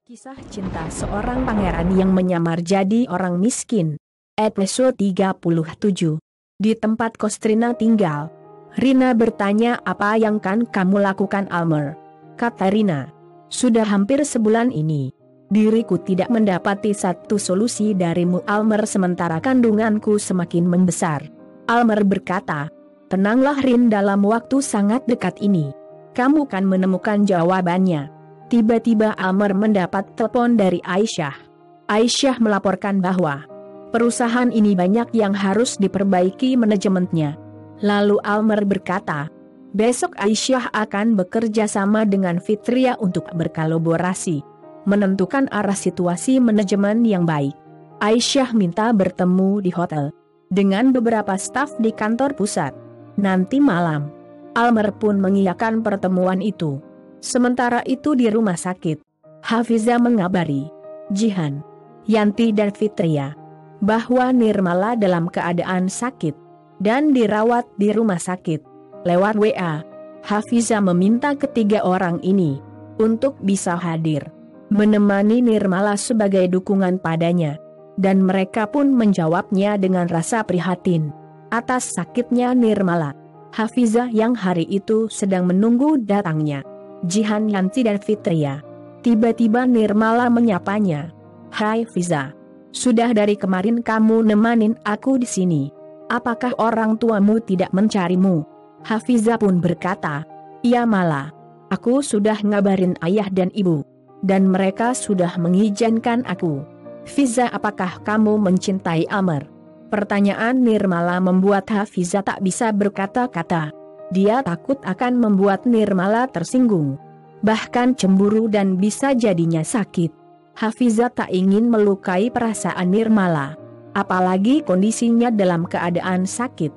Kisah cinta seorang pangeran yang menyamar jadi orang miskin. Episode 37. Di tempat Kostrina tinggal, Rina bertanya, "Apa yang kan kamu lakukan, Almer?" Kata Rina, "Sudah hampir sebulan ini diriku tidak mendapati satu solusi darimu, Almer, sementara kandunganku semakin membesar." Almer berkata, "Tenanglah Rin, dalam waktu sangat dekat ini kamu kan menemukan jawabannya." Tiba-tiba Almer mendapat telepon dari Aisyah. Aisyah melaporkan bahwa perusahaan ini banyak yang harus diperbaiki manajemennya. Lalu Almer berkata, besok Aisyah akan bekerja sama dengan Fitria untuk berkolaborasi menentukan arah situasi manajemen yang baik. Aisyah minta bertemu di hotel dengan beberapa staf di kantor pusat nanti malam. Almer pun mengiyakan pertemuan itu. Sementara itu di rumah sakit, Hafiza mengabari Jihan, Yanti dan Fitria bahwa Nirmala dalam keadaan sakit dan dirawat di rumah sakit. Lewat WA, Hafiza meminta ketiga orang ini untuk bisa hadir menemani Nirmala sebagai dukungan padanya, dan mereka pun menjawabnya dengan rasa prihatin atas sakitnya Nirmala. Hafiza yang hari itu sedang menunggu datangnya Jihan, Yanti dan Fitria. Tiba-tiba Nirmala menyapanya, "Hai Fiza, sudah dari kemarin kamu nemanin aku di sini. Apakah orang tuamu tidak mencarimu?" Hafiza pun berkata, "Iya Mala, aku sudah ngabarin ayah dan ibu, dan mereka sudah mengizinkan aku." "Fiza, apakah kamu mencintai Almer?" Pertanyaan Nirmala membuat Hafiza tak bisa berkata-kata. Dia takut akan membuat Nirmala tersinggung, bahkan cemburu dan bisa jadinya sakit. Hafiza tak ingin melukai perasaan Nirmala, apalagi kondisinya dalam keadaan sakit.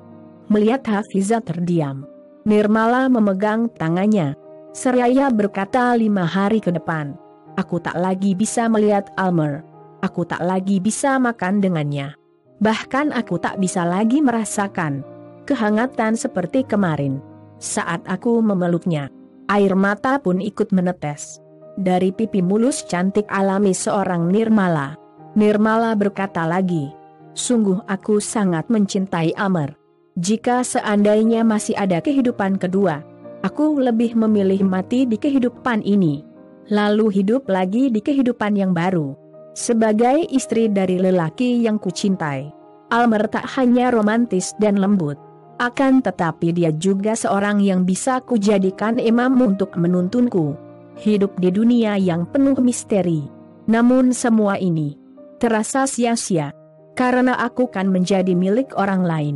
Melihat Hafiza terdiam, Nirmala memegang tangannya seraya berkata, 5 hari ke depan aku tak lagi bisa melihat Almer. Aku tak lagi bisa makan dengannya. Bahkan aku tak bisa lagi merasakan kehangatan seperti kemarin saat aku memeluknya." Air mata pun ikut menetes dari pipi mulus cantik alami seorang Nirmala. Nirmala berkata lagi, "Sungguh aku sangat mencintai Almer. Jika seandainya masih ada kehidupan kedua, aku lebih memilih mati di kehidupan ini, lalu hidup lagi di kehidupan yang baru sebagai istri dari lelaki yang kucintai." Almer tak hanya romantis dan lembut, akan tetapi dia juga seorang yang bisa kujadikan imam untuk menuntunku hidup di dunia yang penuh misteri. Namun semua ini terasa sia-sia, karena aku kan menjadi milik orang lain.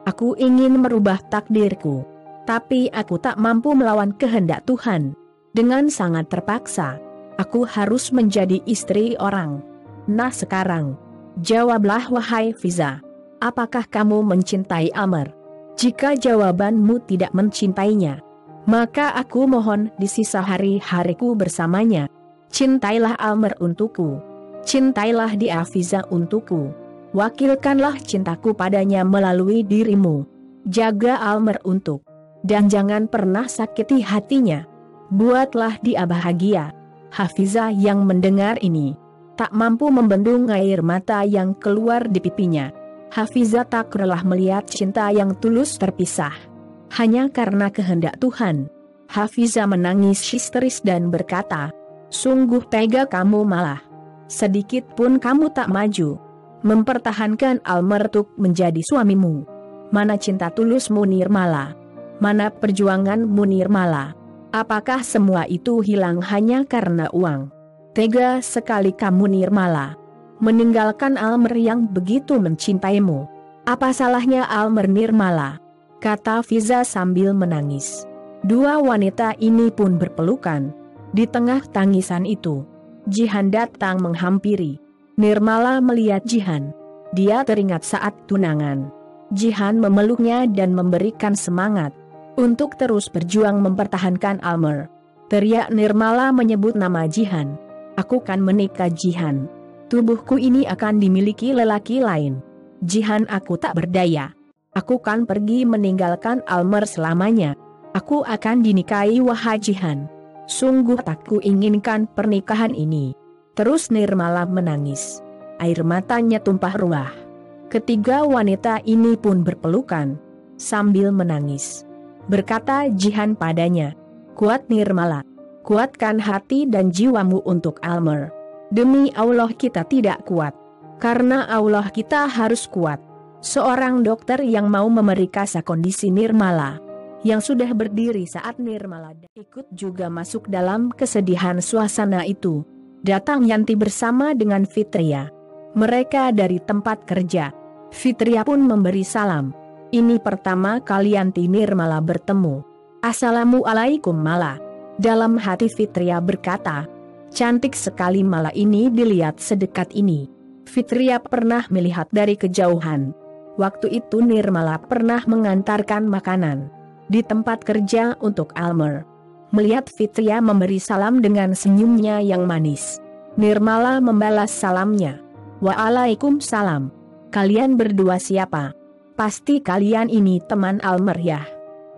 Aku ingin merubah takdirku, tapi aku tak mampu melawan kehendak Tuhan. Dengan sangat terpaksa, aku harus menjadi istri orang. Nah sekarang, jawablah wahai Fiza, apakah kamu mencintai Almer? Jika jawabanmu tidak mencintainya, maka aku mohon di sisa hari-hariku bersamanya, cintailah Almer untukku. Cintailah dia Fiza untukku. Wakilkanlah cintaku padanya melalui dirimu. Jaga Almer dan jangan pernah sakiti hatinya. Buatlah dia bahagia." Hafiza yang mendengar ini tak mampu membendung air mata yang keluar di pipinya. Hafiza tak rela melihat cinta yang tulus terpisah hanya karena kehendak Tuhan. Hafiza menangis histeris dan berkata, "Sungguh tega kamu, Malah sedikit pun kamu tak maju mempertahankan Almer untuk menjadi suamimu. Mana cinta tulusmu Nirmala? Mana perjuanganmu Nirmala? Apakah semua itu hilang hanya karena uang? Tega sekali kamu Nirmala meninggalkan Almer yang begitu mencintaimu." "Apa salahnya Almer Nirmala?" kata Fiza sambil menangis. Dua wanita ini pun berpelukan. Di tengah tangisan itu, Jihan datang menghampiri Nirmala. Melihat Jihan, dia teringat saat tunangan. Jihan memeluknya dan memberikan semangat untuk terus berjuang mempertahankan Almer. Teriak Nirmala menyebut nama Jihan. "Aku kan menikah Jihan. Tubuhku ini akan dimiliki lelaki lain. Jihan, aku tak berdaya. Aku kan pergi meninggalkan Almer selamanya. Aku akan dinikahi wahai Jihan. Sungguh tak ku inginkan pernikahan ini. Terus Nirmala menangis. Air matanya tumpah ruah. Ketiga wanita ini pun berpelukan sambil menangis. Berkata Jihan padanya, "Kuat Nirmala, kuatkan hati dan jiwamu untuk Almer. Demi Allah kita tidak kuat. Karena Allah kita harus kuat." Seorang dokter yang mau memeriksa kondisi Nirmala, yang sudah berdiri saat Nirmala ikut juga masuk dalam kesedihan suasana itu. Datang Yanti bersama dengan Fitria. Mereka dari tempat kerja. Fitria pun memberi salam. Ini pertama kali Yanti Nirmala bertemu. "Assalamualaikum Mala." Dalam hati Fitria berkata, "Cantik sekali Mala ini dilihat sedekat ini." Fitria pernah melihat dari kejauhan. Waktu itu Nirmala pernah mengantarkan makanan di tempat kerja untuk Almer. Melihat Fitria memberi salam dengan senyumnya yang manis, Nirmala membalas salamnya. "Waalaikumsalam. Kalian berdua siapa? Pasti kalian ini teman Almer ya?"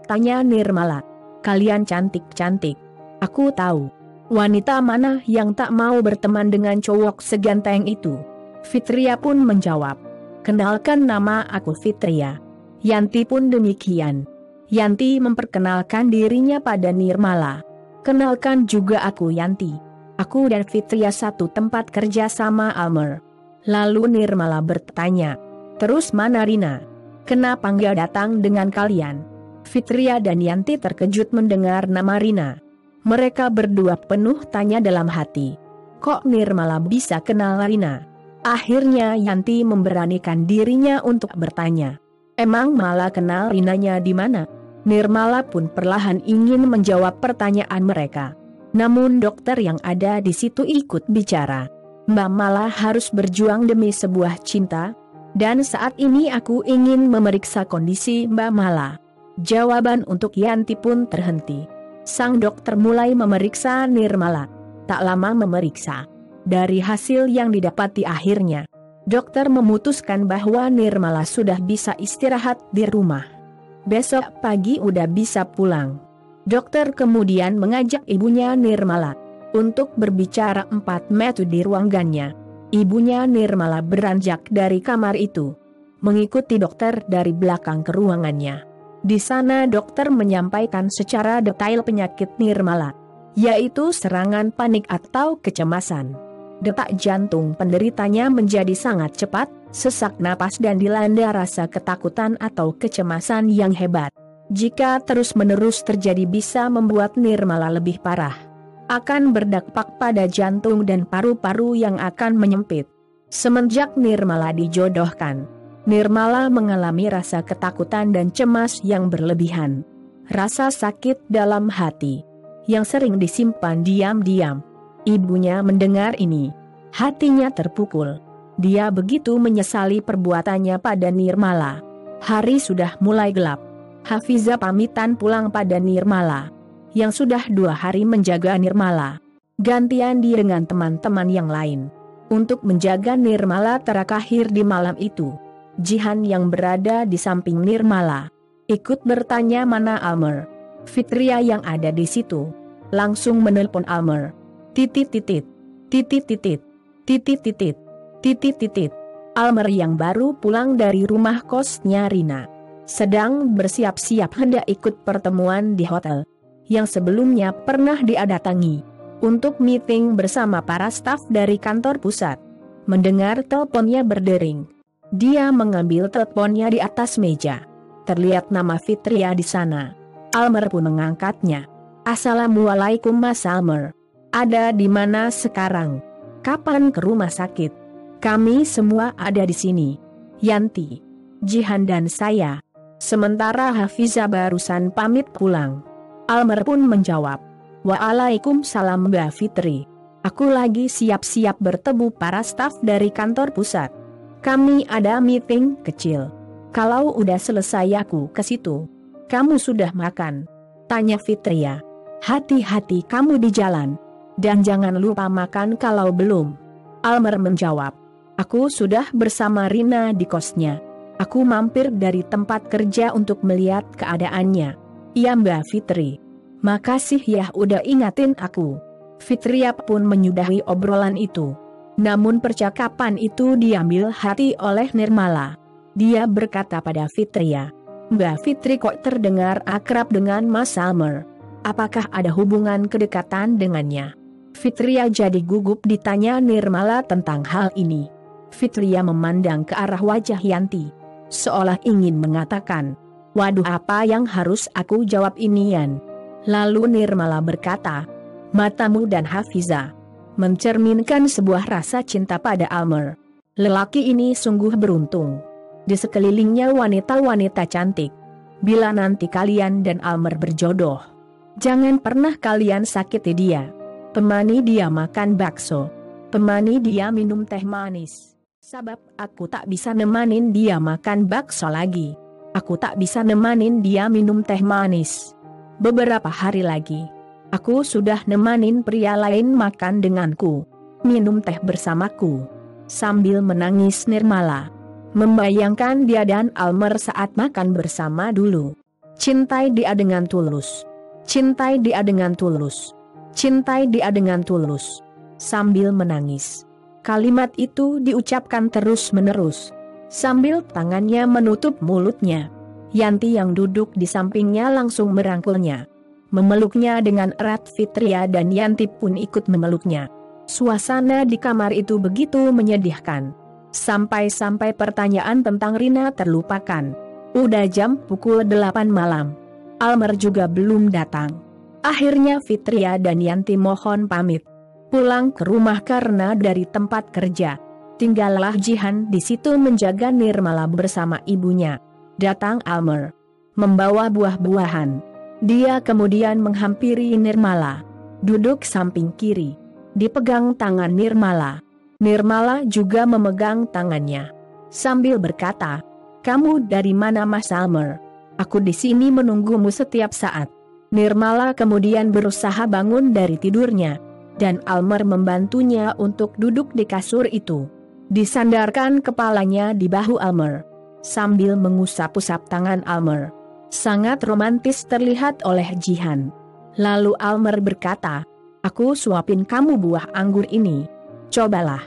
tanya Nirmala. "Kalian cantik-cantik. Aku tahu. Wanita mana yang tak mau berteman dengan cowok seganteng itu?" Fitria pun menjawab, "Kenalkan, nama aku Fitria." Yanti pun demikian. Yanti memperkenalkan dirinya pada Nirmala. "Kenalkan juga aku Yanti. Aku dan Fitria satu tempat kerja sama Almer." Lalu Nirmala bertanya, "Terus mana Rina? Kenapa nggak datang dengan kalian?" Fitria dan Yanti terkejut mendengar nama Rina. Mereka berdua penuh tanya dalam hati. Kok Nirmala bisa kenal Rina? Akhirnya Yanti memberanikan dirinya untuk bertanya, "Emang Mala kenal Rinanya di mana?" Nirmala pun perlahan ingin menjawab pertanyaan mereka. Namun dokter yang ada di situ ikut bicara. "Mbak Mala harus berjuang demi sebuah cinta. Dan saat ini aku ingin memeriksa kondisi Mbak Mala." Jawaban untuk Yanti pun terhenti. Sang dokter mulai memeriksa Nirmala. Tak lama memeriksa. Dari hasil yang didapati akhirnya, dokter memutuskan bahwa Nirmala sudah bisa istirahat di rumah. Besok pagi udah bisa pulang. Dokter kemudian mengajak ibunya Nirmala untuk berbicara 4 mata di ruangannya. Ibunya Nirmala beranjak dari kamar itu, mengikuti dokter dari belakang ke ruangannya. Di sana dokter menyampaikan secara detail penyakit Nirmala, yaitu serangan panik atau kecemasan. Detak jantung penderitanya menjadi sangat cepat, sesak napas dan dilanda rasa ketakutan atau kecemasan yang hebat. Jika terus-menerus terjadi bisa membuat Nirmala lebih parah. Akan berdampak pada jantung dan paru-paru yang akan menyempit. Semenjak Nirmala dijodohkan, Nirmala mengalami rasa ketakutan dan cemas yang berlebihan. Rasa sakit dalam hati, yang sering disimpan diam-diam. Ibunya mendengar ini, hatinya terpukul. Dia begitu menyesali perbuatannya pada Nirmala. Hari sudah mulai gelap. Hafiza pamitan pulang pada Nirmala, yang sudah 2 hari menjaga Nirmala. Gantian dia dengan teman-teman yang lain untuk menjaga Nirmala. Terakhir di malam itu, Jihan yang berada di samping Nirmala ikut bertanya mana Almer. Fitria yang ada di situ langsung menelpon Almer. Almer yang baru pulang dari rumah kosnya Rina sedang bersiap-siap hendak ikut pertemuan di hotel yang sebelumnya pernah diadatangi untuk meeting bersama para staf dari kantor pusat. Mendengar teleponnya berdering, dia mengambil teleponnya di atas meja. Terlihat nama Fitria di sana. Almer pun mengangkatnya. "Assalamualaikum Mas Almer. Ada di mana sekarang? Kapan ke rumah sakit?" "Kami semua ada di sini. Yanti, Jihan dan saya. Sementara Hafiza barusan pamit pulang." Almer pun menjawab, "Waalaikumsalam Mbak Fitri. Aku lagi siap-siap bertemu para staf dari kantor pusat. Kami ada meeting kecil. Kalau udah selesai aku ke situ." "Kamu sudah makan?" tanya Fitria. "Hati-hati kamu di jalan. Dan jangan lupa makan kalau belum." Almer menjawab, "Aku sudah bersama Rina di kosnya. Aku mampir dari tempat kerja untuk melihat keadaannya." "Iya Mbak Fitri. Makasih ya udah ingatin aku." Fitria pun menyudahi obrolan itu. Namun percakapan itu diambil hati oleh Nirmala. Dia berkata pada Fitria, "Mbak Fitri kok terdengar akrab dengan Mas Almer? Apakah ada hubungan kedekatan dengannya?" Fitria jadi gugup ditanya Nirmala tentang hal ini. Fitria memandang ke arah wajah Yanti, seolah ingin mengatakan, "Waduh, apa yang harus aku jawab inian?" Lalu Nirmala berkata, "Matamu dan Hafiza mencerminkan sebuah rasa cinta pada Almer. Lelaki ini sungguh beruntung. Di sekelilingnya wanita-wanita cantik. Bila nanti kalian dan Almer berjodoh, jangan pernah kalian sakiti dia. Temani dia makan bakso. Temani dia minum teh manis. Sebab aku tak bisa nemanin dia makan bakso lagi. Aku tak bisa nemanin dia minum teh manis. Beberapa hari lagi, aku sudah nemanin pria lain makan denganku, minum teh bersamaku." Sambil menangis Nirmala membayangkan dia dan Almer saat makan bersama dulu. "Cintai dia dengan tulus. Cintai dia dengan tulus. Cintai dia dengan tulus." Sambil menangis. Kalimat itu diucapkan terus-menerus, sambil tangannya menutup mulutnya. Yanti yang duduk di sampingnya langsung merangkulnya, memeluknya dengan erat. Fitria dan Yanti pun ikut memeluknya. Suasana di kamar itu begitu menyedihkan. Sampai-sampai pertanyaan tentang Rina terlupakan. Udah jam pukul 8 malam. Almer juga belum datang. Akhirnya Fitria dan Yanti mohon pamit pulang ke rumah karena dari tempat kerja tinggallah Jihan di situ menjaga Nirmala bersama ibunya. Datang Almer membawa buah-buahan. Dia kemudian menghampiri Nirmala, duduk samping kiri, dipegang tangan Nirmala. Nirmala juga memegang tangannya sambil berkata, "Kamu dari mana, Mas Almer? Aku di sini menunggumu setiap saat." Nirmala kemudian berusaha bangun dari tidurnya, dan Almer membantunya untuk duduk di kasur itu. Disandarkan kepalanya di bahu Almer, sambil mengusap-usap tangan Almer. Sangat romantis terlihat oleh Jihan. Lalu Almer berkata, "Aku suapin kamu buah anggur ini. Cobalah,"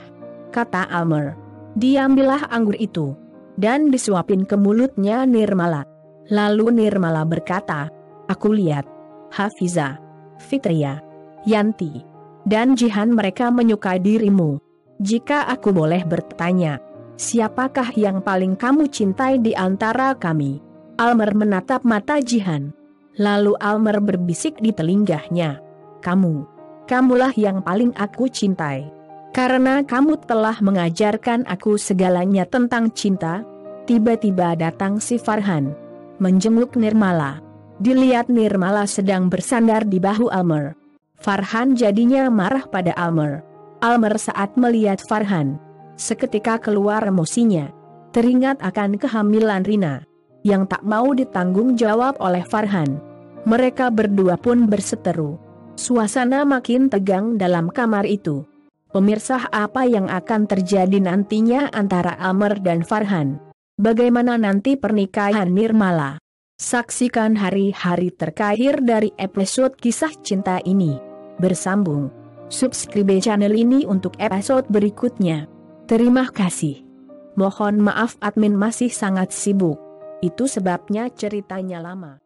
kata Almer. Diambillah anggur itu, dan disuapin ke mulutnya Nirmala. Lalu Nirmala berkata, "Aku lihat Hafiza, Fitria, Yanti, dan Jihan mereka menyukai dirimu. Jika aku boleh bertanya, siapakah yang paling kamu cintai di antara kami?" Almer menatap mata Jihan. Lalu Almer berbisik di telinganya, "Kamulah yang paling aku cintai. Karena kamu telah mengajarkan aku segalanya tentang cinta." Tiba-tiba datang si Farhan, menjenguk Nirmala. Dilihat Nirmala sedang bersandar di bahu Almer. Farhan jadinya marah pada Almer. Almer saat melihat Farhan, seketika keluar emosinya. Teringat akan kehamilan Rina, yang tak mau ditanggung jawab oleh Farhan. Mereka berdua pun berseteru. Suasana makin tegang dalam kamar itu. Pemirsa, apa yang akan terjadi nantinya antara Almer dan Farhan? Bagaimana nanti pernikahan Nirmala? Saksikan hari-hari terakhir dari episode kisah cinta ini. Bersambung. Subscribe channel ini untuk episode berikutnya. Terima kasih. Mohon maaf admin masih sangat sibuk. Itu sebabnya ceritanya lama.